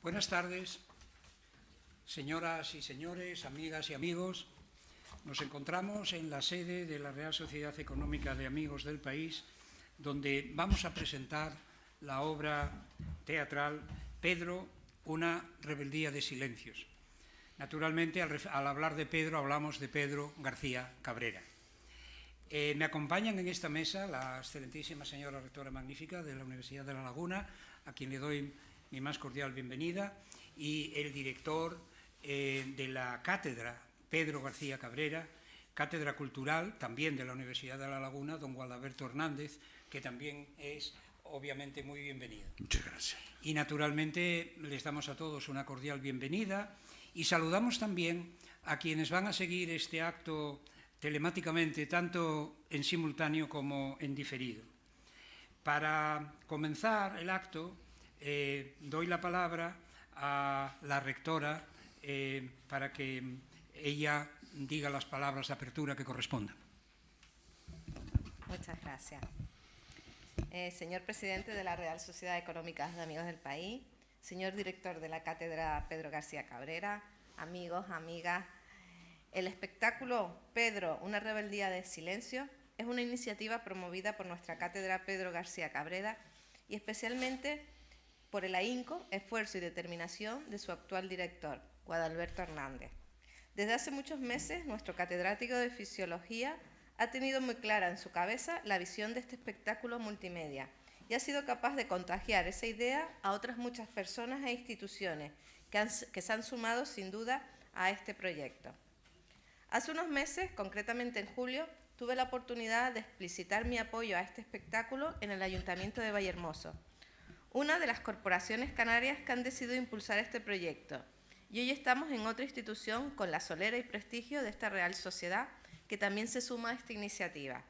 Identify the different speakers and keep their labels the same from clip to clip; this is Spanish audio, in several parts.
Speaker 1: Buenas tardes, señoras y señores, amigas y amigos. Nos encontramos en la sede de la Real Sociedad Económica de Amigos del País, donde vamos a presentar la obra teatral Pedro, una rebeldía de silencios. Naturalmente, al hablar de Pedro, hablamos de Pedro García Cabrera. Me acompañan en esta mesa la excelentísima señora rectora magnífica de la Universidad de La Laguna, a quien le doy mi más cordial bienvenida, y el director de la cátedra Pedro García Cabrera, cátedra cultural también de la Universidad de La Laguna, don Guadalberto Hernández, que también es obviamente muy bienvenido.
Speaker 2: Muchas gracias.
Speaker 1: Y naturalmente les damos a todos una cordial bienvenida y saludamos también a quienes van a seguir este acto telemáticamente, tanto en simultáneo como en diferido. Para comenzar el acto, doy la palabra a la rectora para que ella diga las palabras de apertura que correspondan.
Speaker 3: Muchas gracias. Señor presidente de la Real Sociedad Económica de Amigos del País, señor director de la Cátedra Pedro García Cabrera, amigos, amigas, el espectáculo Pedro, una rebeldía de silencio es una iniciativa promovida por nuestra Cátedra Pedro García Cabrera y especialmente por el ahínco, esfuerzo y determinación de su actual director, Guadalberto Hernández. Desde hace muchos meses, nuestro catedrático de Fisiología ha tenido muy clara en su cabeza la visión de este espectáculo multimedia y ha sido capaz de contagiar esa idea a otras muchas personas e instituciones que se han sumado sin duda a este proyecto. Hace unos meses, concretamente en julio, tuve la oportunidad de explicitar mi apoyo a este espectáculo en el Ayuntamiento de Vallehermoso, una de las corporaciones canarias que han decidido impulsar este proyecto. Y hoy estamos en otra institución con la solera y prestigio de esta Real Sociedad que también se suma a esta iniciativa.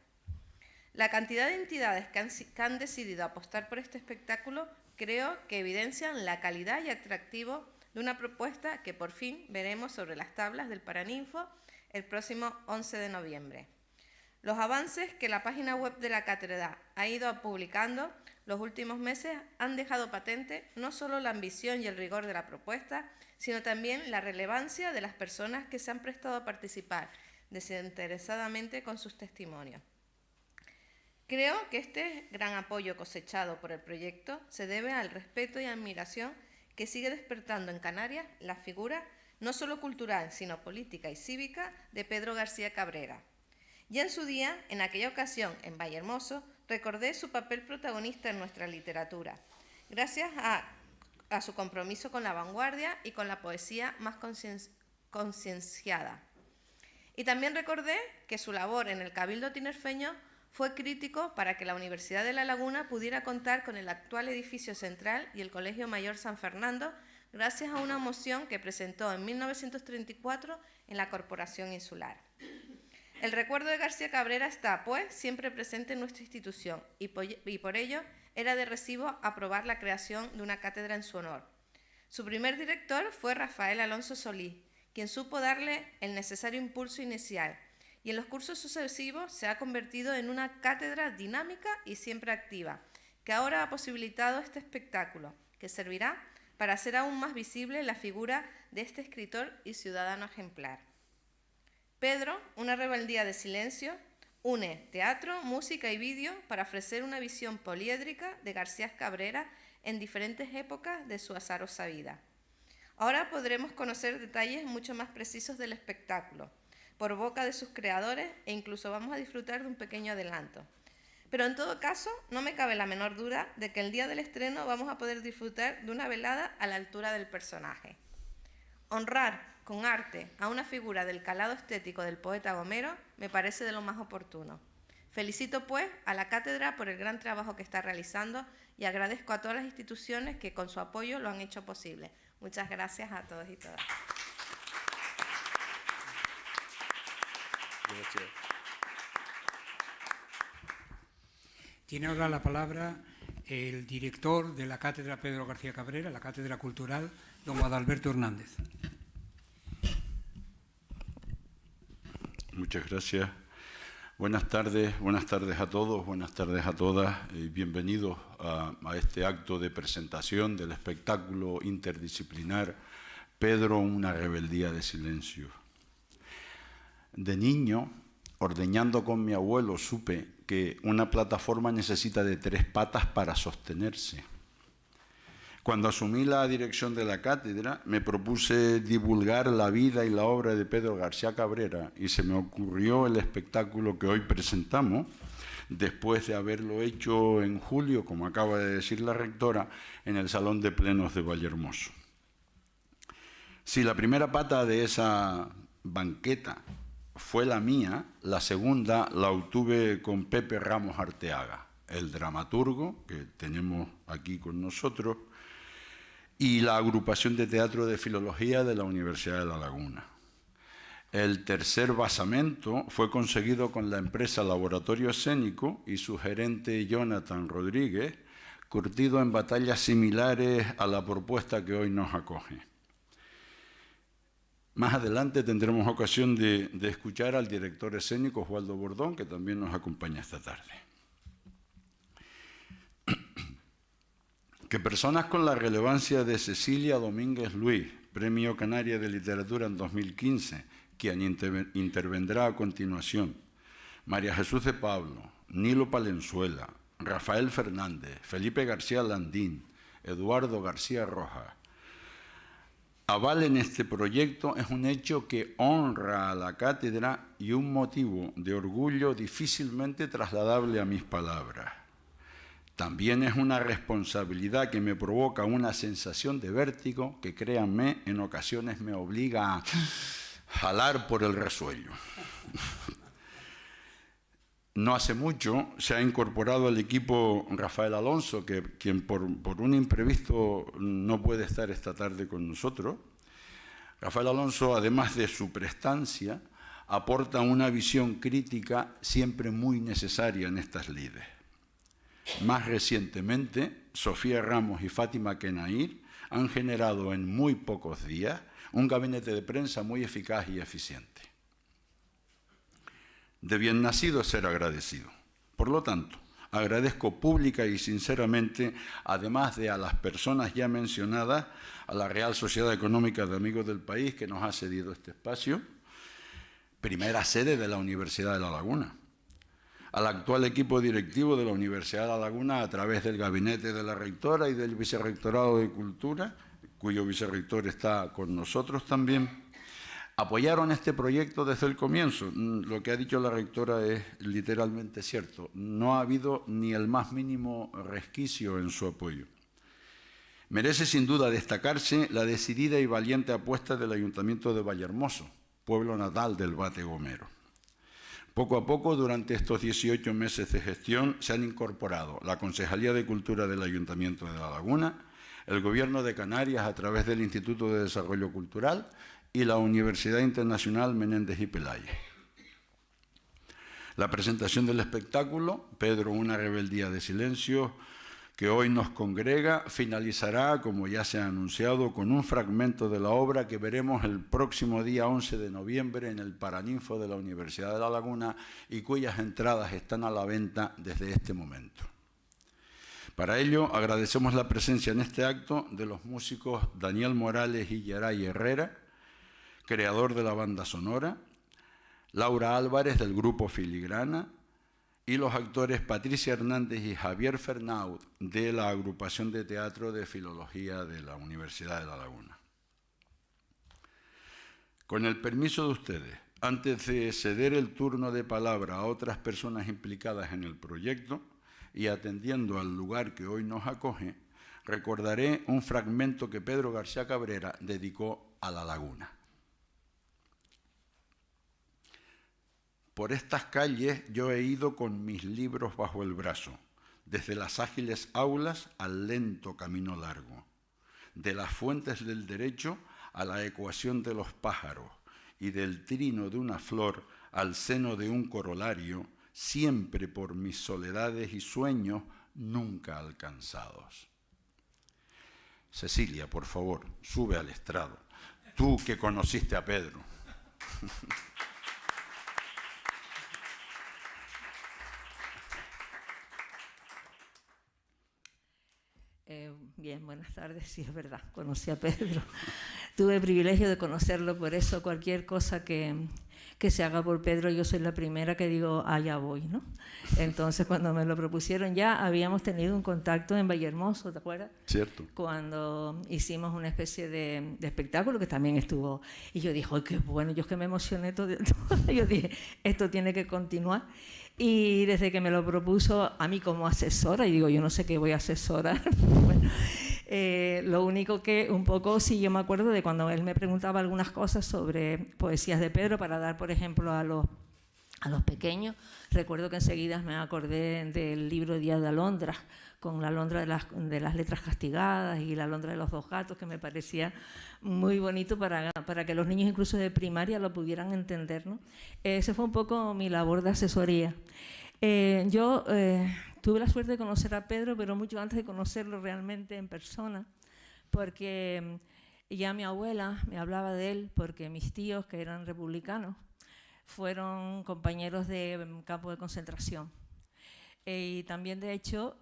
Speaker 3: La cantidad de entidades que han decidido apostar por este espectáculo creo que evidencian la calidad y atractivo de una propuesta que por fin veremos sobre las tablas del Paraninfo el próximo 11 de noviembre. Los avances que la página web de la cátedra ha ido publicando los últimos meses han dejado patente no solo la ambición y el rigor de la propuesta, sino también la relevancia de las personas que se han prestado a participar desinteresadamente con sus testimonios. Creo que este gran apoyo cosechado por el proyecto se debe al respeto y admiración que sigue despertando en Canarias la figura no solo cultural, sino política y cívica de Pedro García Cabrera. Ya en su día, en aquella ocasión, en Vallehermoso, recordé su papel protagonista en nuestra literatura, gracias a su compromiso con la vanguardia y con la poesía más concienciada. Y también recordé que su labor en el Cabildo tinerfeño fue crítico para que la Universidad de La Laguna pudiera contar con el actual edificio central y el Colegio Mayor San Fernando, gracias a una moción que presentó en 1934 en la Corporación Insular. El recuerdo de García Cabrera está, pues, siempre presente en nuestra institución y por ello era de recibo aprobar la creación de una cátedra en su honor. Su primer director fue Rafael Alonso Solís, quien supo darle el necesario impulso inicial y en los cursos sucesivos se ha convertido en una cátedra dinámica y siempre activa, que ahora ha posibilitado este espectáculo, que servirá para hacer aún más visible la figura de este escritor y ciudadano ejemplar. Pedro, una rebeldía de silencio, une teatro, música y vídeo para ofrecer una visión poliédrica de García Cabrera en diferentes épocas de su azarosa vida. Ahora podremos conocer detalles mucho más precisos del espectáculo, por boca de sus creadores, e incluso vamos a disfrutar de un pequeño adelanto. Pero en todo caso, no me cabe la menor duda de que el día del estreno vamos a poder disfrutar de una velada a la altura del personaje. Honrar con arte a una figura del calado estético del poeta Homero me parece de lo más oportuno. Felicito, pues, a la cátedra por el gran trabajo que está realizando y agradezco a todas las instituciones que con su apoyo lo han hecho posible. Muchas gracias a todos y todas.
Speaker 2: Gracias.
Speaker 1: Tiene ahora la palabra el director de la Cátedra Pedro García Cabrera, la Cátedra Cultural, don Guadalberto Hernández.
Speaker 2: Muchas gracias. Buenas tardes a todos, buenas tardes a todas y bienvenidos a este acto de presentación del espectáculo interdisciplinar Pedro, una rebeldía de silencio. De niño, ordeñando con mi abuelo, supe que una plataforma necesita de 3 patas para sostenerse. Cuando asumí la dirección de la cátedra, me propuse divulgar la vida y la obra de Pedro García Cabrera y se me ocurrió el espectáculo que hoy presentamos, después de haberlo hecho en julio, como acaba de decir la rectora, en el Salón de Plenos de Vallehermoso. Si la primera pata de esa banqueta fue la mía, la segunda la obtuve con Pepe Ramos Arteaga, el dramaturgo que tenemos aquí con nosotros, y la agrupación de teatro de filología de la Universidad de La Laguna. El tercer basamento fue conseguido con la empresa Laboratorio Escénico y su gerente Jonathan Rodríguez, curtido en batallas similares a la propuesta que hoy nos acoge. Más adelante tendremos ocasión de escuchar al director escénico Osvaldo Bordón, que también nos acompaña esta tarde. Que personas con la relevancia de Cecilia Domínguez Luis, Premio Canaria de Literatura en 2015, quien intervendrá a continuación, María Jesús de Pablo, Nilo Palenzuela, Rafael Fernández, Felipe García Landín, Eduardo García Rojas, avalen este proyecto es un hecho que honra a la cátedra y un motivo de orgullo difícilmente trasladable a mis palabras. También es una responsabilidad que me provoca una sensación de vértigo que, créanme, en ocasiones me obliga a jalar por el resuello. No hace mucho se ha incorporado al equipo Rafael Alonso, quien por un imprevisto no puede estar esta tarde con nosotros. Rafael Alonso, además de su prestancia, aporta una visión crítica siempre muy necesaria en estas lides. Más recientemente, Sofía Ramos y Fátima Kenair han generado en muy pocos días un gabinete de prensa muy eficaz y eficiente. De bien nacido es ser agradecido. Por lo tanto, agradezco pública y sinceramente, además de a las personas ya mencionadas, a la Real Sociedad Económica de Amigos del País, que nos ha cedido este espacio, primera sede de la Universidad de La Laguna, al actual equipo directivo de la Universidad de La Laguna a través del gabinete de la rectora y del Vicerrectorado de Cultura, cuyo vicerrector está con nosotros también. Apoyaron este proyecto desde el comienzo. Lo que ha dicho la rectora es literalmente cierto. No ha habido ni el más mínimo resquicio en su apoyo. Merece sin duda destacarse la decidida y valiente apuesta del Ayuntamiento de Vallehermoso, pueblo natal del Bate Gomero. Poco a poco, durante estos 18 meses de gestión, se han incorporado la Concejalía de Cultura del Ayuntamiento de La Laguna, el Gobierno de Canarias a través del Instituto de Desarrollo Cultural y la Universidad Internacional Menéndez y Pelayo. La presentación del espectáculo, Pedro, una rebeldía de silencio, que hoy nos congrega, finalizará, como ya se ha anunciado, con un fragmento de la obra que veremos el próximo día 11 de noviembre en el Paraninfo de la Universidad de La Laguna y cuyas entradas están a la venta desde este momento. Para ello, agradecemos la presencia en este acto de los músicos Daniel Morales y Yeray Herrera, creador de la banda sonora, Laura Álvarez del grupo Filigrana, y los actores Patricia Hernández y Javier Fernaud de la agrupación de teatro de filología de la Universidad de La Laguna. Con el permiso de ustedes, antes de ceder el turno de palabra a otras personas implicadas en el proyecto y atendiendo al lugar que hoy nos acoge, recordaré un fragmento que Pedro García Cabrera dedicó a La Laguna. Por estas calles yo he ido con mis libros bajo el brazo, desde las ágiles aulas al lento camino largo, de las fuentes del derecho a la ecuación de los pájaros y del trino de una flor al seno de un corolario, siempre por mis soledades y sueños nunca alcanzados. Cecilia, por favor, sube al estrado, tú que conociste a Pedro.
Speaker 4: Bien, buenas tardes. Sí, es verdad, conocí a Pedro. Tuve el privilegio de conocerlo, por eso cualquier cosa que se haga por Pedro, yo soy la primera que digo, allá voy, ¿no? Entonces, cuando me lo propusieron, ya habíamos tenido un contacto en Vallehermoso, ¿te acuerdas?
Speaker 2: Cierto.
Speaker 4: Cuando hicimos una especie de espectáculo que también estuvo. Y yo dije, ¡ay, qué bueno! Yo es que me emocioné todo. Yo dije, esto tiene que continuar. Y desde que me lo propuso a mí como asesora, y digo, yo no sé qué voy a asesorar. Bueno, lo único que un poco, sí, yo me acuerdo de cuando él me preguntaba algunas cosas sobre poesías de Pedro para dar, por ejemplo, a los pequeños. Recuerdo que enseguida me acordé del libro Día de Alondra, con la alondra de las letras castigadas y la alondra de los dos gatos, que me parecía muy bonito para que los niños incluso de primaria lo pudieran entender, ¿no? Esa fue un poco mi labor de asesoría. Yo tuve la suerte de conocer a Pedro, pero mucho antes de conocerlo realmente en persona, porque ya mi abuela me hablaba de él, porque mis tíos, que eran republicanos, fueron compañeros de campo de concentración. Y también, de hecho,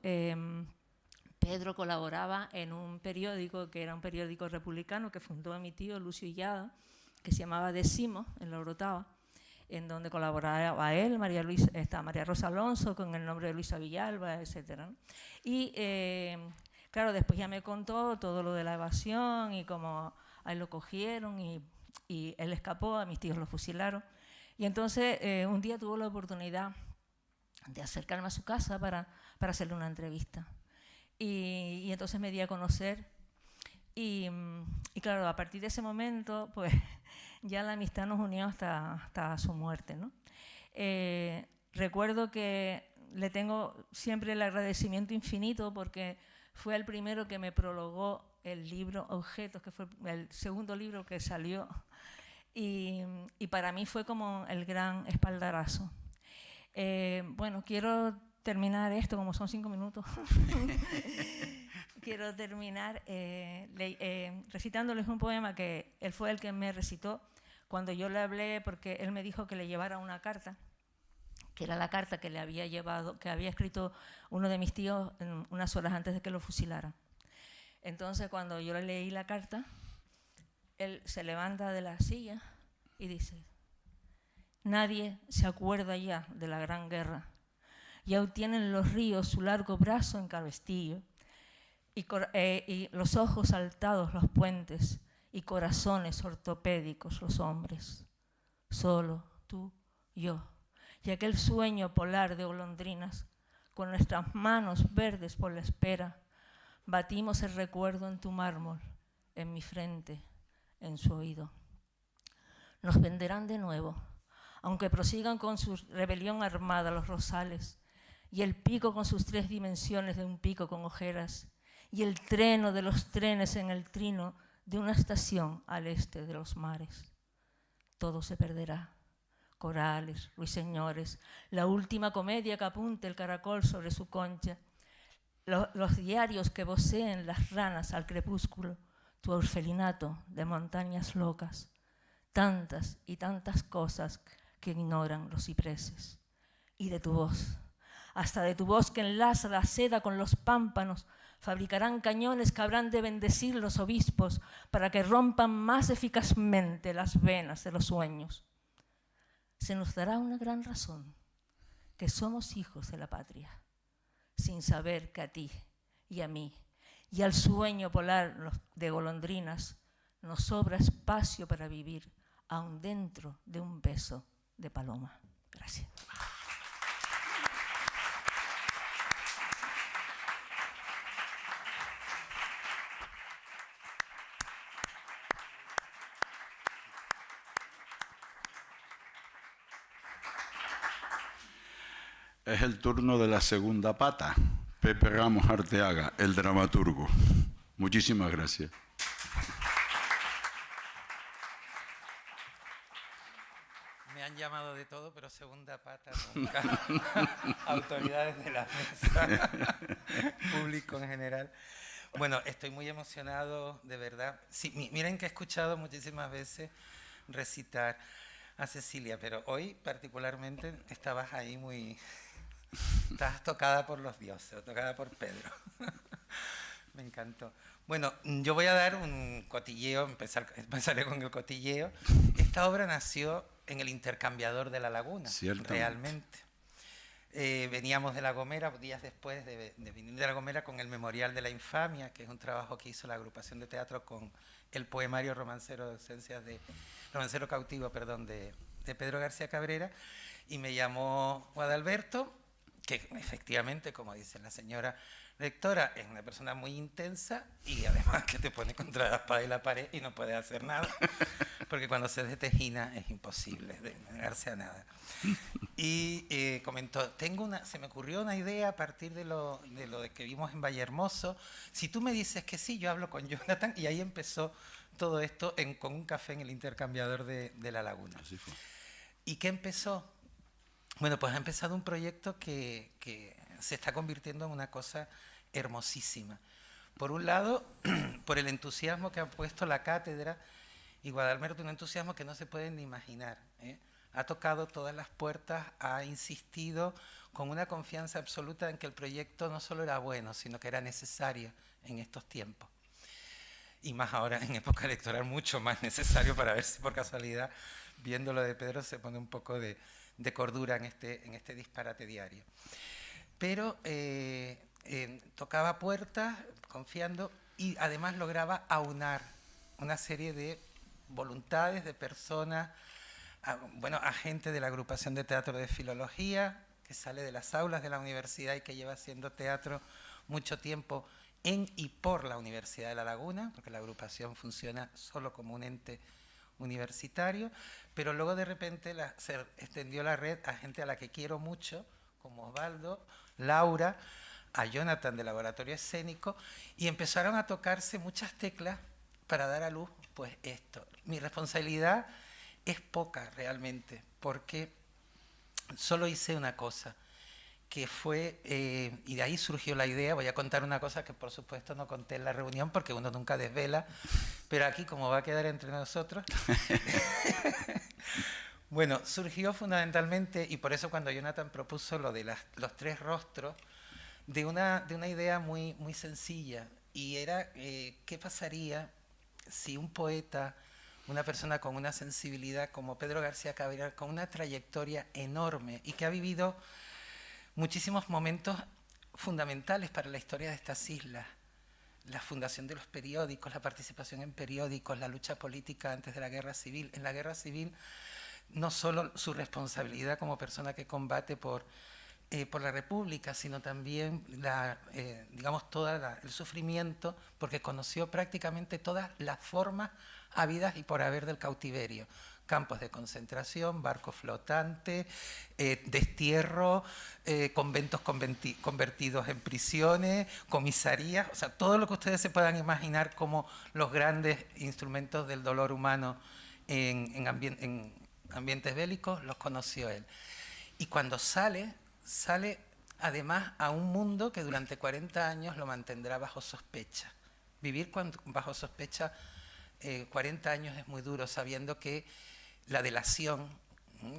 Speaker 4: Pedro colaboraba en un periódico que era un periódico republicano que fundó mi tío Lucio Illada, que se llamaba Decimo, en la Orotava, en donde colaboraba él, María Rosa Alonso, con el nombre de Luisa Villalba, etc. Y claro, después ya me contó todo lo de la evasión y cómo a él lo cogieron y él escapó, a mis tíos lo fusilaron. Y entonces un día tuvo la oportunidad de acercarme a su casa para hacerle una entrevista. Y entonces me di a conocer. Y claro, a partir de ese momento, pues ya la amistad nos unió hasta su muerte, ¿no? Recuerdo que le tengo siempre el agradecimiento infinito porque fue el primero que me prologó el libro Objetos, que fue el segundo libro que salió. Y para mí fue como el gran espaldarazo. Bueno, quiero terminar esto, como son 5 minutos. Quiero terminar recitándoles un poema que él fue el que me recitó cuando yo le hablé, porque él me dijo que le llevara una carta, que era la carta que le había llevado, que había escrito uno de mis tíos unas horas antes de que lo fusilaran. Entonces, cuando yo le leí la carta, él se levanta de la silla y dice: nadie se acuerda ya de la Gran Guerra. Ya tienen los ríos su largo brazo en cabestillo y los ojos saltados los puentes y corazones ortopédicos los hombres. Solo tú, yo y aquel sueño polar de golondrinas, con nuestras manos verdes por la espera, batimos el recuerdo en tu mármol, en mi frente, en su oído. Nos venderán de nuevo, aunque prosigan con su rebelión armada los rosales, y el pico con sus 3 dimensiones de un pico con ojeras, y el treno de los trenes en el trino de una estación al este de los mares. Todo se perderá. Corales, ruiseñores, la última comedia que apunte el caracol sobre su concha, los diarios que voceen las ranas al crepúsculo, tu orfelinato de montañas locas, tantas y tantas cosas que ignoran los cipreses. Y de tu voz, hasta de tu voz que enlaza la seda con los pámpanos, fabricarán cañones que habrán de bendecir los obispos para que rompan más eficazmente las venas de los sueños. Se nos dará una gran razón, que somos hijos de la patria, sin saber que a ti y a mí y al sueño polar de golondrinas nos sobra espacio para vivir, aun dentro de un beso de paloma. Gracias.
Speaker 2: Es el turno de la segunda pata. Pepe Ramos Arteaga, el dramaturgo. Muchísimas gracias.
Speaker 5: Me han llamado de todo, pero segunda pata nunca. Autoridades de la mesa, público en general. Bueno, estoy muy emocionado, de verdad. Sí, miren que he escuchado muchísimas veces recitar a Cecilia, pero hoy particularmente estabas ahí muy... Estabas tocada por los dioses, o tocada por Pedro. Me encantó. Bueno, yo voy a dar un cotilleo, empezaré con el cotilleo. Esta obra nació en el Intercambiador de La Laguna, realmente. Veníamos de La Gomera, días después de venir de La Gomera, con el Memorial de la Infamia, que es un trabajo que hizo la agrupación de teatro con el poemario romancero romancero cautivo, perdón, de Pedro García Cabrera, y me llamó Guadalberto, que efectivamente, como dice la señora rectora, es una persona muy intensa y además que te pone contra la espada y la pared y no puede hacer nada, porque cuando se detejina es imposible de negarse a nada. Y comentó, se me ocurrió una idea a partir de lo de que vimos en Vallehermoso. Si tú me dices que sí, yo hablo con Jonathan, y ahí empezó todo esto con un café en el Intercambiador de La Laguna.
Speaker 2: Así fue.
Speaker 5: ¿Y qué empezó? Bueno, pues ha empezado un proyecto que se está convirtiendo en una cosa hermosísima. Por un lado, por el entusiasmo que ha puesto la cátedra, y Guadalberto, un entusiasmo que no se pueden ni imaginar, ¿eh? Ha tocado todas las puertas, ha insistido con una confianza absoluta en que el proyecto no solo era bueno, sino que era necesario en estos tiempos. Y más ahora, en época electoral, mucho más necesario, para ver si por casualidad, viendo lo de Pedro, se pone un poco de cordura en este disparate diario. Pero tocaba puertas, confiando, y además lograba aunar una serie de voluntades, de personas, a gente de la agrupación de teatro de filología, que sale de las aulas de la universidad y que lleva haciendo teatro mucho tiempo en y por la Universidad de La Laguna, porque la agrupación funciona solo como un ente universitario, pero luego de repente se extendió la red a gente a la que quiero mucho, como Osvaldo, Laura, a Jonathan de Laboratorio Escénico, y empezaron a tocarse muchas teclas para dar a luz pues esto. Mi responsabilidad es poca realmente, porque solo hice una cosa, que fue, y de ahí surgió la idea. Voy a contar una cosa que por supuesto no conté en la reunión, porque uno nunca desvela, pero aquí, como va a quedar entre nosotros, bueno, surgió fundamentalmente, y por eso cuando Jonathan propuso lo de los tres rostros, de una idea muy, muy sencilla, y era qué pasaría si un poeta, una persona con una sensibilidad como Pedro García Cabrera, con una trayectoria enorme y que ha vivido muchísimos momentos fundamentales para la historia de estas islas, la fundación de los periódicos, la participación en periódicos, la lucha política antes de la Guerra Civil. En la Guerra Civil, no solo su responsabilidad como persona que combate por la República, sino también todo el sufrimiento, porque conoció prácticamente todas las formas habidas y por haber del cautiverio. Campos de concentración, barcos flotantes, destierro, conventos convertidos en prisiones, comisarías, o sea, todo lo que ustedes se puedan imaginar como los grandes instrumentos del dolor humano en ambientes bélicos, los conoció él. Y cuando sale además a un mundo que durante 40 años lo mantendrá bajo sospecha. Vivir bajo sospecha 40 años es muy duro, sabiendo que la delación,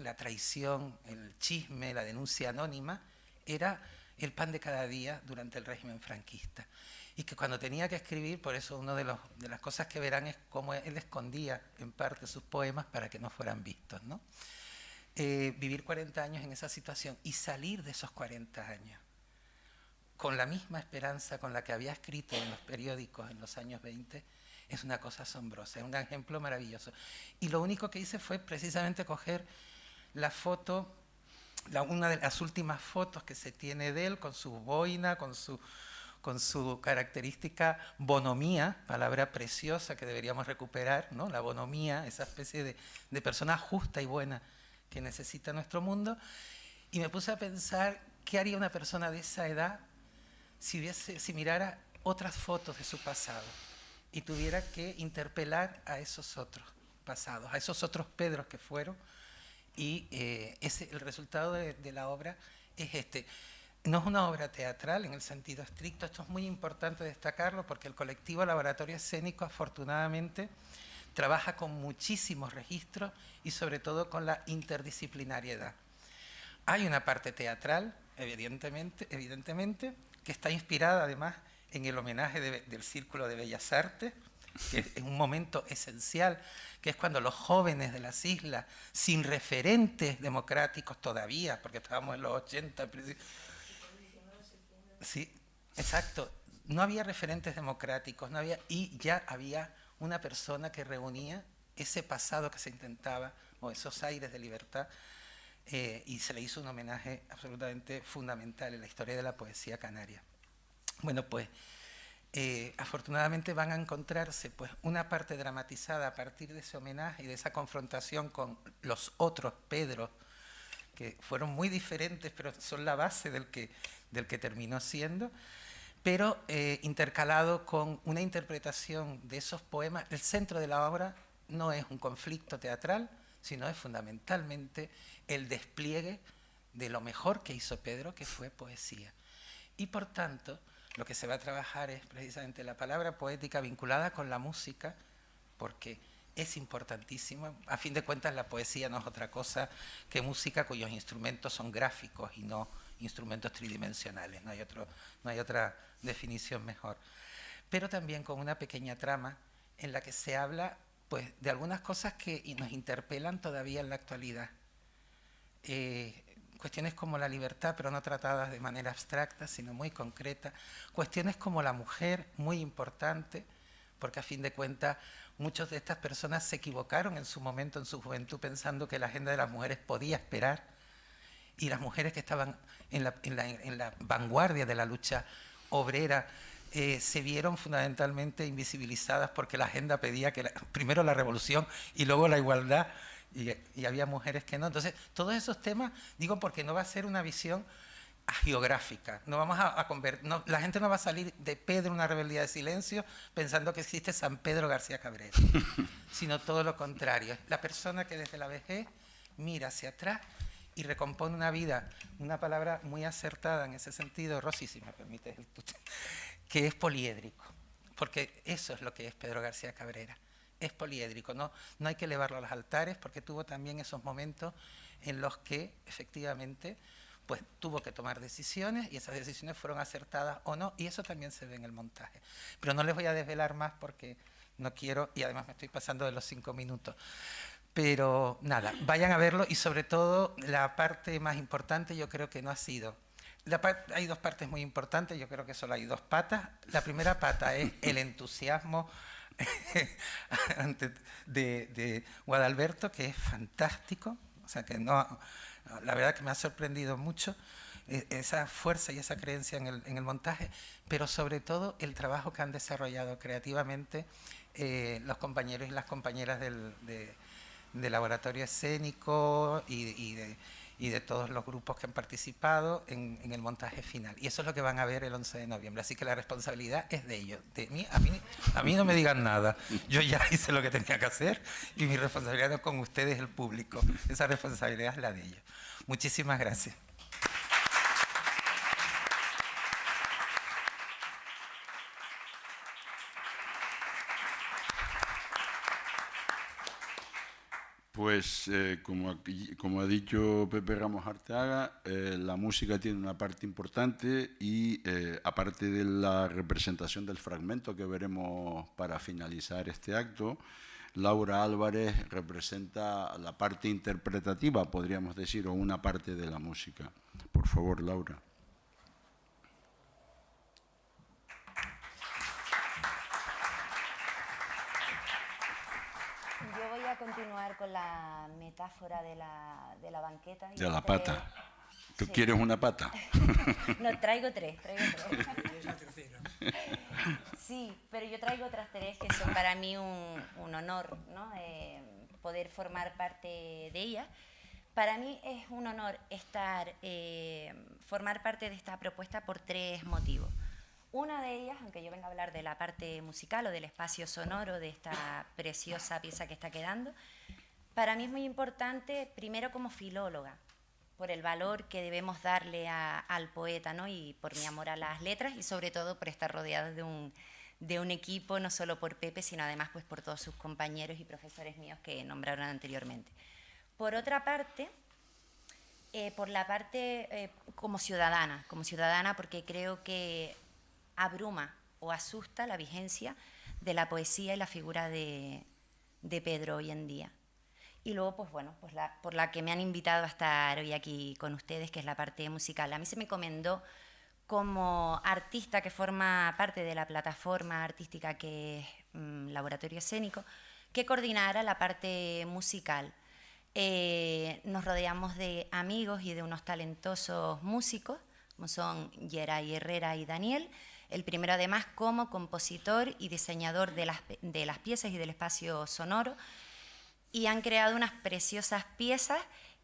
Speaker 5: la traición, el chisme, la denuncia anónima era el pan de cada día durante el régimen franquista. Y que cuando tenía que escribir, por eso una de las cosas que verán es cómo él escondía en parte sus poemas para que no fueran vistos, ¿no? Vivir 40 años en esa situación y salir de esos 40 años con la misma esperanza con la que había escrito en los periódicos en los años 20, es una cosa asombrosa, es un ejemplo maravilloso. Y lo único que hice fue precisamente coger la foto, una de las últimas fotos que se tiene de él, con su boina, con su característica bonomía, palabra preciosa que deberíamos recuperar, ¿no? La bonomía, esa especie de persona justa y buena que necesita nuestro mundo. Y me puse a pensar qué haría una persona de esa edad si mirara otras fotos de su pasado y tuviera que interpelar a esos otros pasados, a esos otros Pedros que fueron. Y el resultado de la obra es este. No es una obra teatral en el sentido estricto. Esto es muy importante destacarlo, porque el colectivo Laboratorio Escénico, afortunadamente, trabaja con muchísimos registros y sobre todo con la interdisciplinariedad. Hay una parte teatral, evidentemente, que está inspirada además en el homenaje del Círculo de Bellas Artes, que es un momento esencial, que es cuando los jóvenes de las islas, sin referentes democráticos todavía, porque estábamos en los 80, sí, exacto, no había referentes democráticos, no había, y ya había una persona que reunía ese pasado que se intentaba, o esos aires de libertad, y se le hizo un homenaje absolutamente fundamental en la historia de la poesía canaria. Bueno, pues afortunadamente van a encontrarse pues, una parte dramatizada a partir de ese homenaje y de esa confrontación con los otros Pedros, que fueron muy diferentes, pero son la base del que terminó siendo, pero intercalado con una interpretación de esos poemas. El centro de la obra no es un conflicto teatral, sino es fundamentalmente el despliegue de lo mejor que hizo Pedro, que fue poesía. Y por tanto, lo que se va a trabajar es precisamente la palabra poética vinculada con la música, porque es importantísimo. A fin de cuentas, la poesía no es otra cosa que música cuyos instrumentos son gráficos y no instrumentos tridimensionales. No hay otra definición mejor. Pero también con una pequeña trama en la que se habla pues, de algunas cosas que nos interpelan todavía en la actualidad. Cuestiones como la libertad, pero no tratadas de manera abstracta, sino muy concreta. Cuestiones como la mujer, muy importante, porque a fin de cuentas muchas de estas personas se equivocaron en su momento, en su juventud, pensando que la agenda de las mujeres podía esperar, y las mujeres que estaban en la vanguardia de la lucha obrera se vieron fundamentalmente invisibilizadas porque la agenda pedía que primero la revolución y luego la igualdad, y había mujeres que no. Entonces, todos esos temas, digo porque no va a ser una visión geográfica, no vamos no, la gente no va a salir de Pedro, una rebeldía de silencio, pensando que existe San Pedro García Cabrera, sino todo lo contrario. La persona que desde la vejez mira hacia atrás y recompone una vida, una palabra muy acertada en ese sentido, Rosy, si me permites, que es poliédrico, porque eso es lo que es Pedro García Cabrera. Es poliédrico, no hay que elevarlo a los altares, porque tuvo también esos momentos en los que efectivamente pues, tuvo que tomar decisiones, y esas decisiones fueron acertadas o no, y eso también se ve en el montaje. Pero no les voy a desvelar más porque no quiero, y además me estoy pasando de los 5 minutos. Pero nada, vayan a verlo, y sobre todo la parte más importante yo creo que no ha sido. Hay 2 partes muy importantes, yo creo que solo hay 2 patas. La primera pata es el entusiasmo de Guadalberto, que es fantástico, o sea que no, la verdad que me ha sorprendido mucho esa fuerza y esa creencia en el montaje, pero sobre todo el trabajo que han desarrollado creativamente los compañeros y las compañeras del laboratorio escénico y de todos los grupos que han participado en el montaje final. Y eso es lo que van a ver el 11 de noviembre. Así que la responsabilidad es de ellos. De mí, a mí no me digan nada. Yo ya hice lo que tenía que hacer, y mi responsabilidad no es con ustedes, el público. Esa responsabilidad es la de ellos. Muchísimas gracias.
Speaker 2: Pues como ha dicho Pepe Ramos Arteaga, la música tiene una parte importante, y aparte de la representación del fragmento que veremos para finalizar este acto, Laura Álvarez representa la parte interpretativa, podríamos decir, o una parte de la música. Por favor, Laura.
Speaker 6: Yo voy a continuar con la metáfora de la banqueta.
Speaker 2: De la pata. ¿Tú
Speaker 6: Sí.
Speaker 2: quieres una pata?
Speaker 6: No, traigo tres.
Speaker 1: Es la tercera.
Speaker 6: Sí, pero yo traigo otras 3 que son para mí un honor, ¿no? Poder formar parte de ellas. Para mí es un honor formar parte de esta propuesta por 3 motivos. Una de ellas, aunque yo venga a hablar de la parte musical o del espacio sonoro de esta preciosa pieza que está quedando, para mí es muy importante, primero como filóloga, por el valor que debemos darle al poeta, ¿no? Y por mi amor a las letras, y sobre todo por estar rodeados de un equipo, no solo por Pepe, sino además pues, por todos sus compañeros y profesores míos que nombraron anteriormente. Por otra parte, por la parte como ciudadana, porque creo que abruma o asusta la vigencia de la poesía y la figura de Pedro hoy en día. Y luego, pues bueno, pues por la que me han invitado a estar hoy aquí con ustedes, que es la parte musical. A mí se me encomendó como artista que forma parte de la plataforma artística que es Laboratorio Escénico, que coordinara la parte musical. Nos rodeamos de amigos y de unos talentosos músicos, como son Geray Herrera y Daniel, el primero además como compositor y diseñador de las piezas y del espacio sonoro, y han creado unas preciosas piezas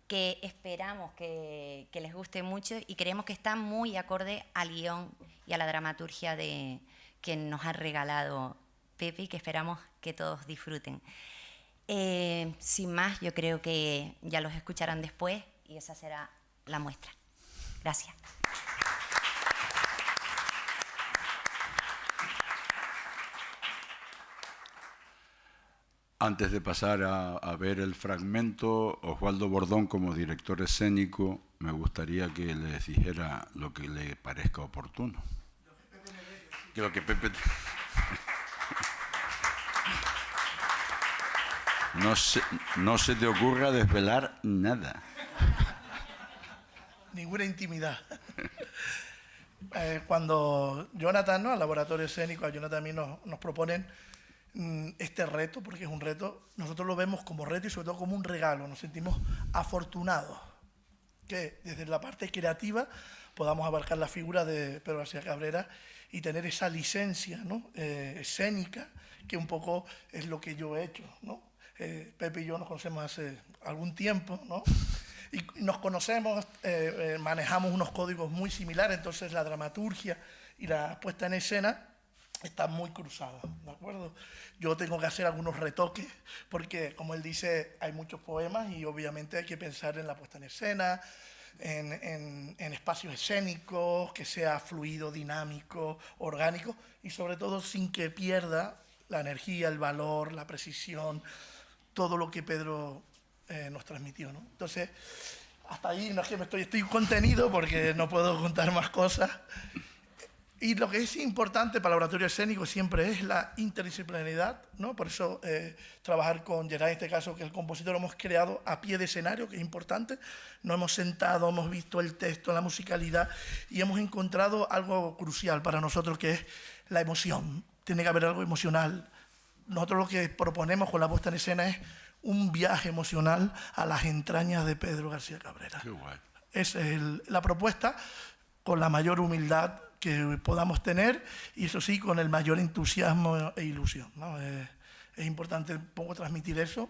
Speaker 6: que esperamos que les guste mucho y creemos que están muy acorde al guión y a la dramaturgia que nos ha regalado Pepe y que esperamos que todos disfruten. Sin más, yo creo que ya los escucharán después y esa será la muestra. Gracias.
Speaker 2: Antes de pasar a ver el fragmento, Osvaldo Bordón, como director escénico, me gustaría que les dijera lo que le parezca oportuno. Que lo que Pepe... No se te ocurra desvelar nada.
Speaker 7: Ninguna intimidad. Cuando Jonathan, ¿no?, al Laboratorio Escénico, a Jonathan también nos proponen este reto, porque es un reto, nosotros lo vemos como reto y sobre todo como un regalo, nos sentimos afortunados que desde la parte creativa podamos abarcar la figura de Pedro García Cabrera y tener esa licencia, ¿no?, escénica, que un poco es lo que yo he hecho, ¿no? Pepe y yo nos conocemos hace algún tiempo, ¿no? Y nos conocemos, manejamos unos códigos muy similares, entonces la dramaturgia y la puesta en escena están muy cruzadas, ¿de acuerdo? Yo tengo que hacer algunos retoques porque, como él dice, hay muchos poemas y obviamente hay que pensar en la puesta en escena, en espacios escénicos, que sea fluido, dinámico, orgánico y sobre todo sin que pierda la energía, el valor, la precisión, todo lo que Pedro nos transmitió, ¿no? Entonces, hasta ahí no es que estoy contenido porque no puedo contar más cosas. Y lo que es importante para el laboratorio escénico siempre es la interdisciplinaridad, ¿no? Por eso trabajar con Geray, en este caso, que el compositor lo hemos creado a pie de escenario, que es importante. Nos hemos sentado, hemos visto el texto, la musicalidad y hemos encontrado algo crucial para nosotros, que es la emoción. Tiene que haber algo emocional. Nosotros lo que proponemos con la puesta en escena es un viaje emocional a las entrañas de Pedro García Cabrera.
Speaker 2: Qué guay.
Speaker 7: Esa es la propuesta, con la mayor humildad que podamos tener y eso sí, con el mayor entusiasmo e ilusión, ¿no? Es importante un poco transmitir eso,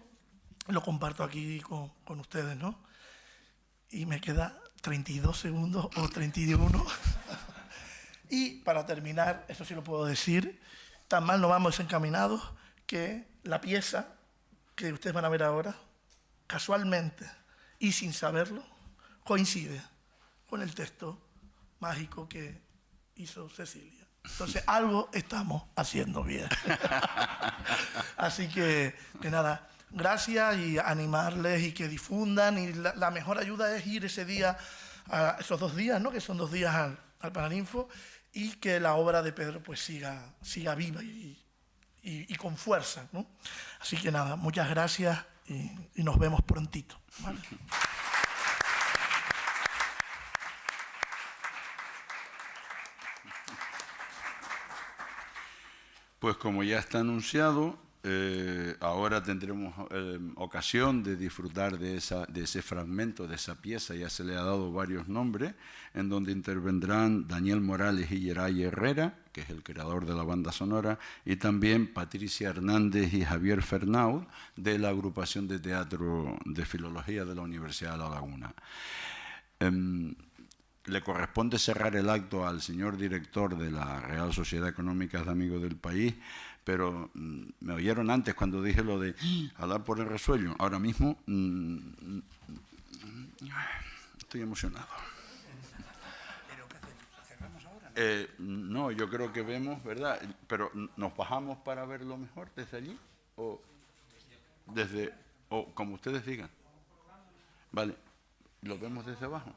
Speaker 7: lo comparto aquí con ustedes, ¿no? Y me queda 32 segundos o 31. Y para terminar, eso sí lo puedo decir, tan mal no vamos encaminados que la pieza que ustedes van a ver ahora, casualmente y sin saberlo, coincide con el texto mágico que hizo Cecilia. Entonces, algo estamos haciendo bien. Así que nada, gracias y animarles y que difundan. Y la mejor ayuda es ir ese día, a esos 2 días, ¿no?, que son 2 días al Paraninfo, y que la obra de Pedro pues siga viva y con fuerza, ¿no? Así que nada, muchas gracias y nos vemos prontito, ¿vale?
Speaker 2: Pues como ya está anunciado, ahora tendremos ocasión de disfrutar de ese fragmento, de esa pieza. Ya se le ha dado varios nombres, en donde intervendrán Daniel Morales y Geray Herrera, que es el creador de la banda sonora, y también Patricia Hernández y Javier Fernández, de la agrupación de teatro de filología de la Universidad de La Laguna. Le corresponde cerrar el acto al señor director de la Real Sociedad Económica de Amigos del País, pero me oyeron antes cuando dije lo de hablar por el resuello. Ahora mismo estoy emocionado.
Speaker 1: ¿Pero qué hacemos? ¿Cerramos ahora?
Speaker 2: No, yo creo que vemos, ¿verdad? Pero ¿nos bajamos para verlo mejor desde allí? ¿O desde, o como ustedes digan? Vale, ¿lo vemos desde abajo?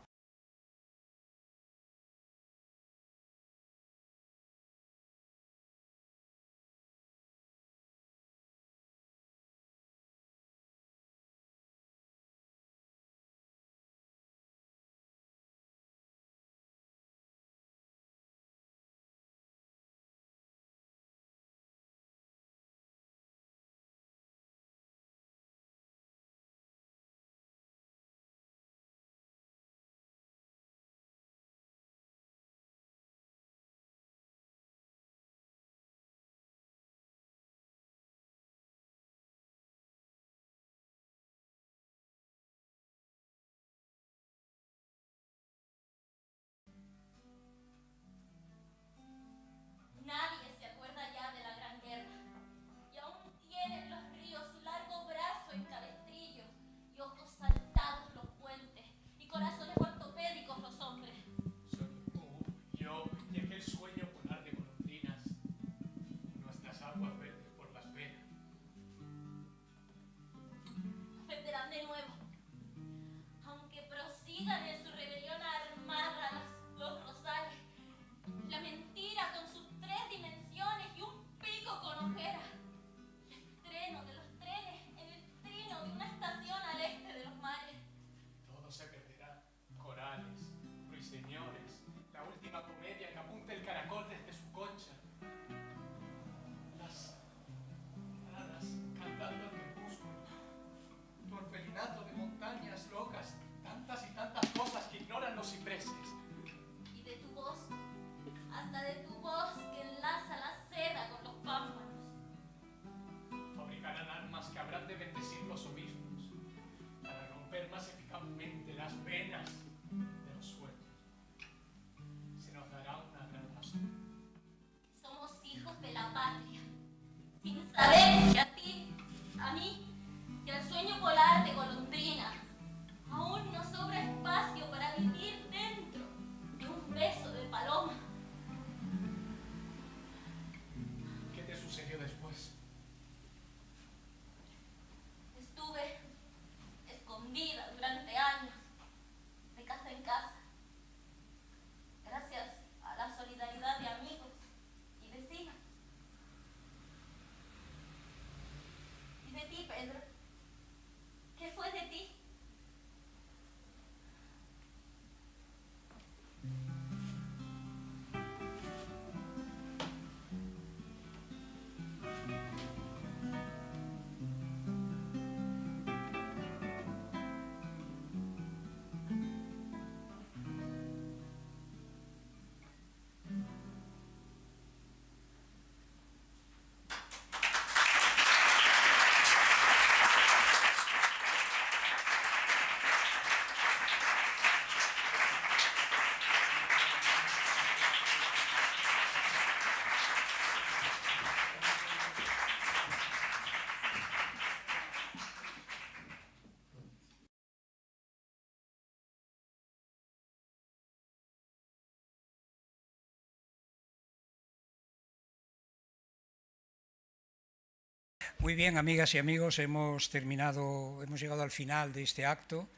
Speaker 1: Muy bien, amigas y amigos, hemos llegado al final de este acto.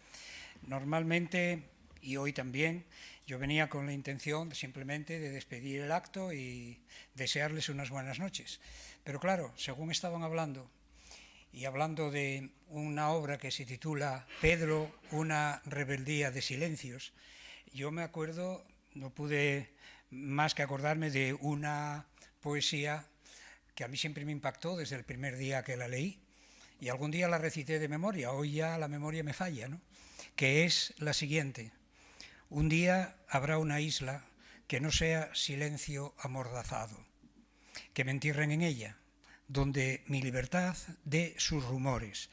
Speaker 1: Normalmente, y hoy también, yo venía con la intención simplemente de despedir el acto y desearles unas buenas noches. Pero claro, según estaban hablando, y hablando de una obra que se titula Pedro, una rebeldía de silencios, yo me acuerdo, no pude más que acordarme de una poesía que a mí siempre me impactó desde el primer día que la leí, y algún día la recité de memoria, hoy ya la memoria me falla, ¿no? Que es la siguiente: un día habrá una isla que no sea silencio amordazado, que me entierren en ella, donde mi libertad dé sus rumores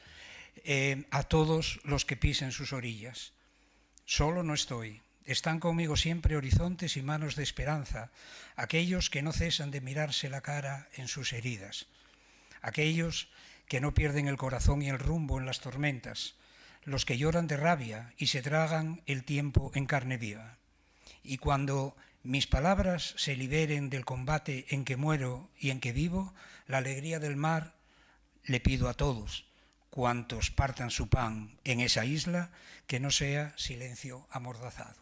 Speaker 1: a todos los que pisen sus orillas. Solo no estoy. Están conmigo siempre horizontes y manos de esperanza, aquellos que no cesan de mirarse la cara en sus heridas, aquellos que no pierden el corazón y el rumbo en las tormentas, los que lloran de rabia y se tragan el tiempo en carne viva. Y cuando mis palabras se liberen del combate en que muero y en que vivo, la alegría del mar le pido a todos, cuantos partan su pan en esa isla, que no sea silencio amordazado.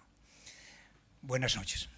Speaker 1: Buenas noches.